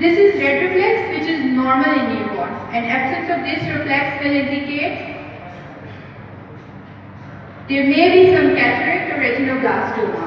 This is red reflex, which is normal in newborns, and absence of this reflex will indicate there may be some cataract or retinoblastoma.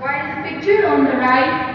While the picture on the right,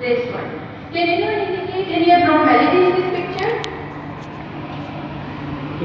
this one. Can anyone indicate any abnormality in this picture?